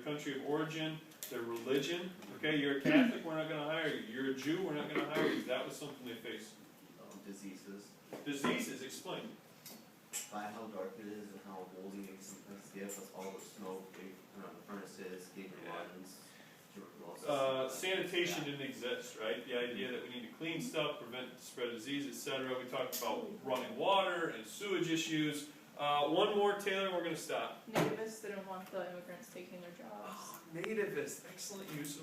country of origin, their religion. Okay, you're a Catholic, we're not going to hire you. You're a Jew, we're not going to hire you. That was something they faced. Diseases. Diseases, explain. By how dark it is and how moldy it sometimes gets, plus all the smoke they put on the furnaces, getting runs. Sanitation didn't exist, right? The idea that we need to clean stuff, prevent the spread of disease, etc. We talked about running water and sewage issues. One more, Taylor, and we're going to stop. Nativists didn't want the immigrants taking their jobs. Oh, nativists, excellent use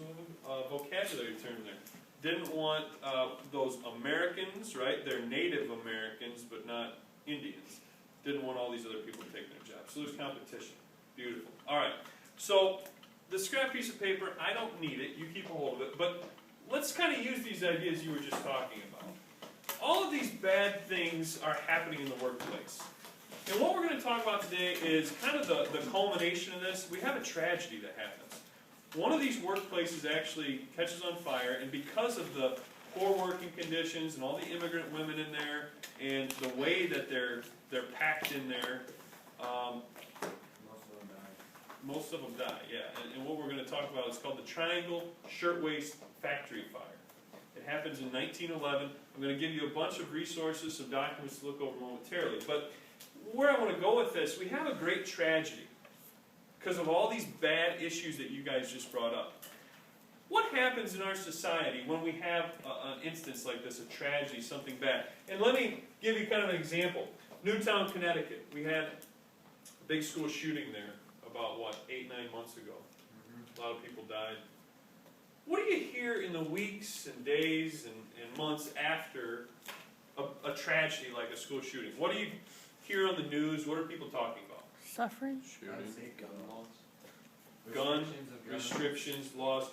of vocabulary term there. Didn't want those Americans, right? They're Native Americans, but not Indians. Didn't want all these other people taking their jobs. So there's competition. Beautiful. All right. So the scrap piece of paper, I don't need it. You keep a hold of it. But let's kind of use these ideas you were just talking about. All of these bad things are happening in the workplace. And what we're going to talk about today is kind of the culmination of this. We have a tragedy that happens. One of these workplaces actually catches on fire, and because of the poor working conditions and all the immigrant women in there, and the way that they're packed in there, most of them die, yeah. And what we're going to talk about is called the Triangle Shirtwaist Factory Fire. It happens in 1911. I'm going to give you a bunch of resources, some documents to look over momentarily. But where I want to go with this, we have a great tragedy because of all these bad issues that you guys just brought up. What happens in our society when we have an instance like this, a tragedy, something bad? And let me give you kind of an example. Newtown, Connecticut. We had a big school shooting there about, 8-9 months ago. A lot of people died. What do you hear in the weeks and days and months after a tragedy like a school shooting? What do you hear on the news? What are people talking about? Suffering. Gun restrictions, laws.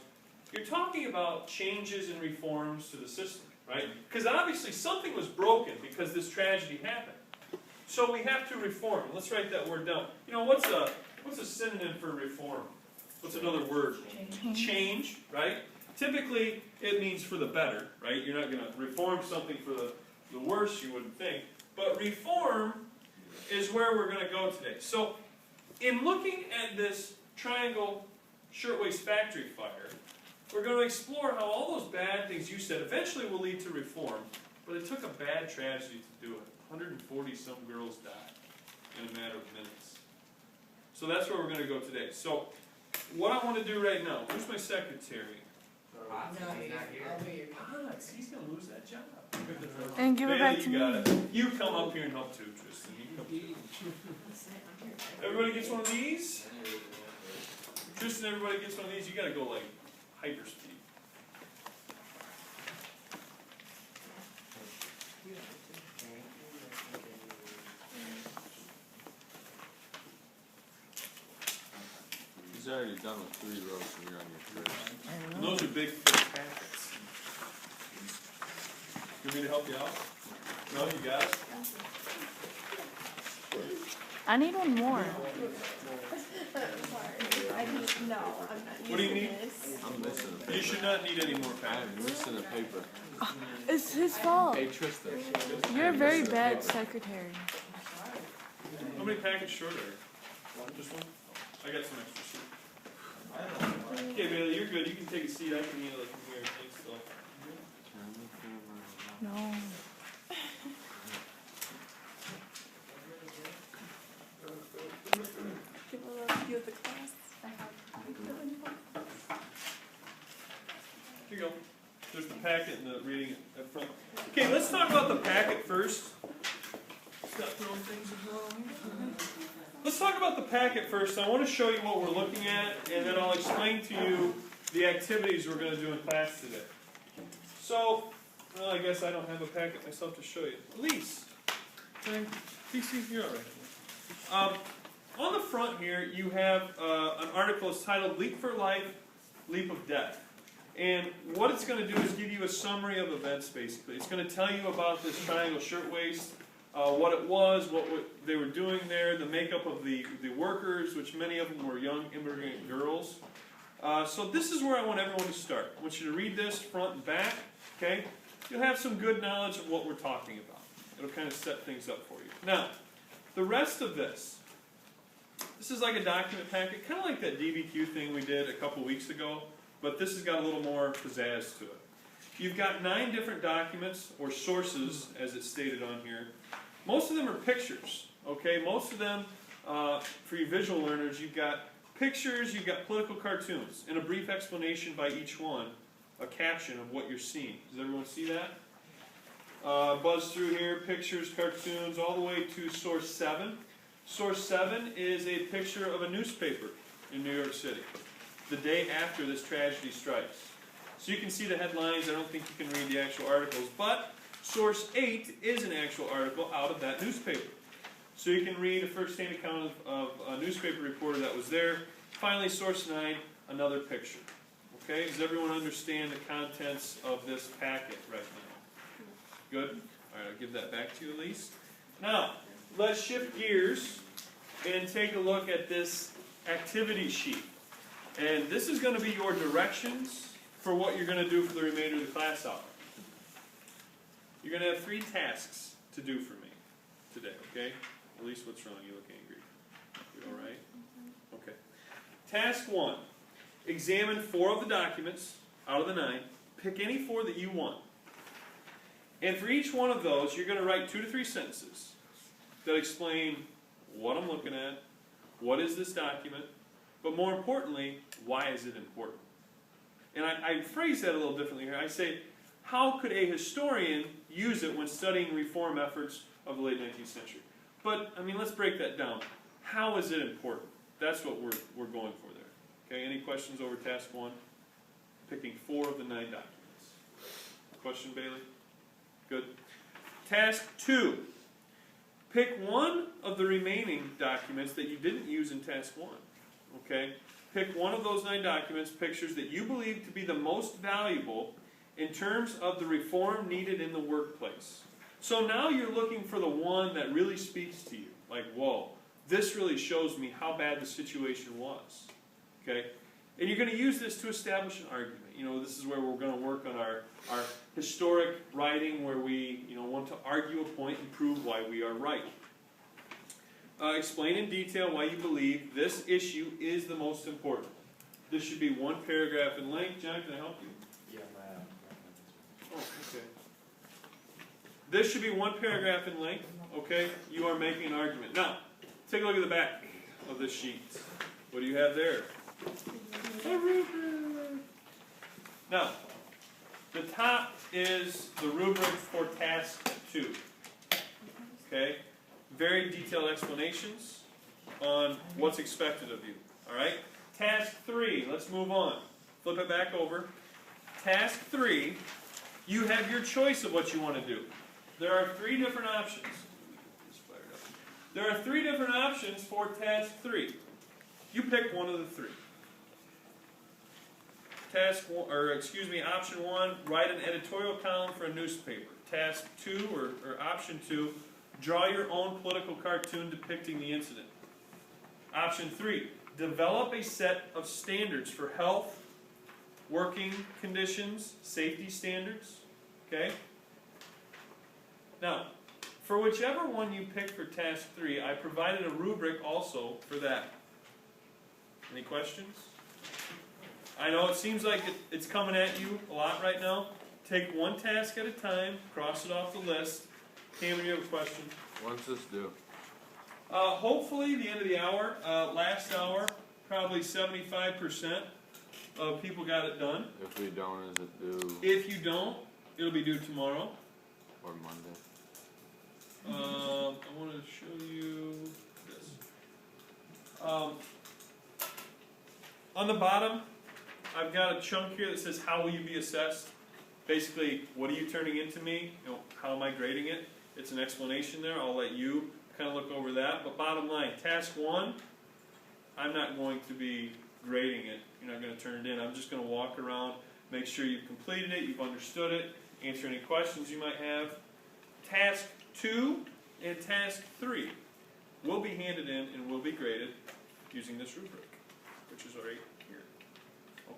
You're talking about changes and reforms to the system, right? Because obviously something was broken because this tragedy happened. So we have to reform. Let's write that word down. You know, what's a synonym for reform? What's another word? Change, right? Typically, it means for the better, right? You're not going to reform something for the worse, you wouldn't think. But reform is where we're going to go today. So, in looking at this Triangle Shirtwaist Factory fire, we're going to explore how all those bad things you said eventually will lead to reform, but it took a bad tragedy to do it. 140 some girls died in a matter of minutes. So that's where we're going to go today. So, what I want to do right now, who's my secretary? Potts, he's going to lose that job. And give it back to you me. got it. You come up here and help too, Tristan. You come too. Everybody gets one of these? Tristan, everybody gets one of these? You got to go like hyperspeed. He's already done with 3 rows and you're on your 1st. And those are big thick packets. You want me to help you out? No, you got it? I need one more. Sorry. I need, no, I'm not What do you using need? this. I'm missing a paper. You should not need any more I packets. am missing a paper. It's his fault. Hey Tristan. You're a very bad secretary. How many packets short are you? Just one? I got some extra shit. Okay, Bailey, you're good. You can take a seat. I can handle it from here. Thanks, Phil. No. Give a little view of the class. I have. Here you go. There's the packet and the reading up front. Okay, let's talk about the packet first. Stop throwing things as well. Let's talk about the packet first. I want to show you what we're looking at, and then I'll explain to you the activities we're going to do in class today. So, well, I guess I don't have a packet myself to show you. Elise, PC, you're all right. On the front here, you have an article that's titled Leap for Life, Leap of Death. And what it's going to do is give you a summary of events, basically. It's going to tell you about this Triangle Shirtwaist, what it was, what they were doing there, the makeup of the workers, which many of them were young immigrant girls. So this is where I want everyone to start. I want you to read this front and back, okay? You'll have some good knowledge of what we're talking about. It'll kind of set things up for you. Now, the rest of this This is like a document packet, kind of like that DBQ thing we did a couple weeks ago, but this has got a little more pizzazz to it. You've got 9 different documents, or sources, as it's stated on here. Most of them are pictures, okay? Most of them, for you visual learners, you've got pictures, you've got political cartoons, and a brief explanation by each one, a caption of what you're seeing. Does everyone see that? Buzz through here, pictures, cartoons, all the way to source 7. Source 7 is a picture of a newspaper in New York City, the day after this tragedy strikes. So you can see the headlines. I don't think you can read the actual articles, but source 8 is an actual article out of that newspaper. So you can read a first-hand account of a newspaper reporter that was there. Finally, source 9, another picture. Okay, does everyone understand the contents of this packet right now? Good? All right, I'll give that back to you, Elise. Now, let's shift gears and take a look at this activity sheet. And this is going to be your directions for what you're going to do for the remainder of the class hour. You're going to have 3 tasks to do for me today, okay? Elise, what's wrong? You look angry. You all right? Okay. Task 1. Examine 4 of the documents out of the 9. Pick any 4 that you want. And for each one of those, you're going to write 2 to 3 sentences that explain what I'm looking at, what is this document, but more importantly, why is it important? And I phrase that a little differently here. I say, how could a historian use it when studying reform efforts of the late 19th century? But, I mean, let's break that down. How is it important? That's what we're going for there. Okay, any questions over task 1? Picking 4 of the 9 documents. Question, Bailey? Good. Task 2. Pick one of the remaining documents that you didn't use in task 1. Okay? Pick one of those 9 documents, pictures that you believe to be the most valuable in terms of the reform needed in the workplace. So now you're looking for the one that really speaks to you. Like, whoa, this really shows me how bad the situation was. Okay? And you're going to use this to establish an argument. You know, this is where we're going to work on our historic writing, where we, want to argue a point and prove why we are right. Explain in detail why you believe this issue is the most important. This should be 1 paragraph in length. John, can I help you? Yeah, Oh, okay. This should be 1 paragraph in length. Okay? You are making an argument. Now, take a look at the back of this sheet. What do you have there? A rubric. Now, the top is the rubric for task 2. Okay? Very detailed explanations on what's expected of you. Alright? Task 3, let's move on. Flip it back over. Task 3, you have your choice of what you want to do. There are 3 different options. There are 3 different options for task 3. You pick one of the 3. Option 1, write an editorial column for a newspaper. Task 2, or option 2, draw your own political cartoon depicting the incident. Option 3, develop a set of standards for health, working conditions, safety standards. Okay? Now, for whichever one you pick for task 3, I provided a rubric also for that. Any questions? I know it seems like it's coming at you a lot right now. Take one task at a time, cross it off the list. Cameron, you have a question? When's this due? Hopefully the end of the hour. Last hour, probably 75% of people got it done. If we don't, is it due If you don't, it'll be due tomorrow. or Monday? I want to show you this. On the bottom, I've got a chunk here that says, how will you be assessed? Basically, what are you turning into me? How am I grading it? It's an explanation there. I'll let you kind of look over that. But bottom line, task 1, I'm not going to be grading it. You're not going to turn it in. I'm just going to walk around, make sure you've completed it, you've understood it, answer any questions you might have. Task 2 and task 3 will be handed in and will be graded using this rubric, which is right here.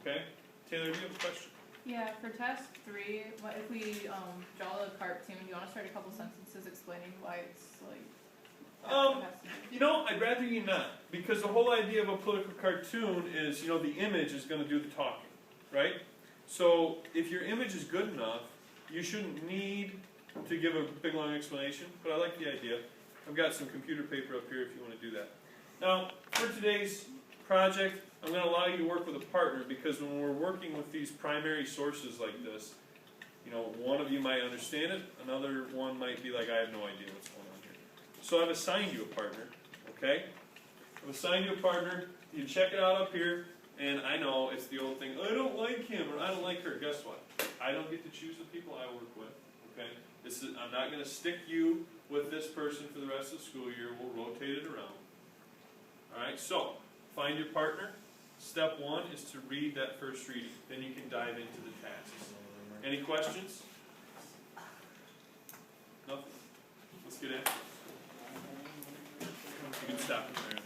Okay? Taylor, do you have a question? Yeah, for task 3, what if we draw a cartoon? You want to start a couple sentences explaining why it's like That's what has to be. You know, I'd rather you not, because the whole idea of a political cartoon is, the image is going to do the talking, right? So if your image is good enough, you shouldn't need to give a big long explanation, but I like the idea. I've got some computer paper up here if you want to do that. Now, for today's project, I'm going to allow you to work with a partner, because when we're working with these primary sources like this, one of you might understand it, another one might be like, I have no idea what's going on here. So I've assigned you a partner, okay? I've assigned you a partner, you check it out up here, and I know it's the old thing, I don't like him or I don't like her. Guess what? I don't get to choose the people I work with, okay? I'm not going to stick you with this person for the rest of the school year. We'll rotate it around. Alright, so, find your partner. Step 1 is to read that first reading. Then you can dive into the tasks. Any questions? Nothing? Let's get after it. You can stop it there.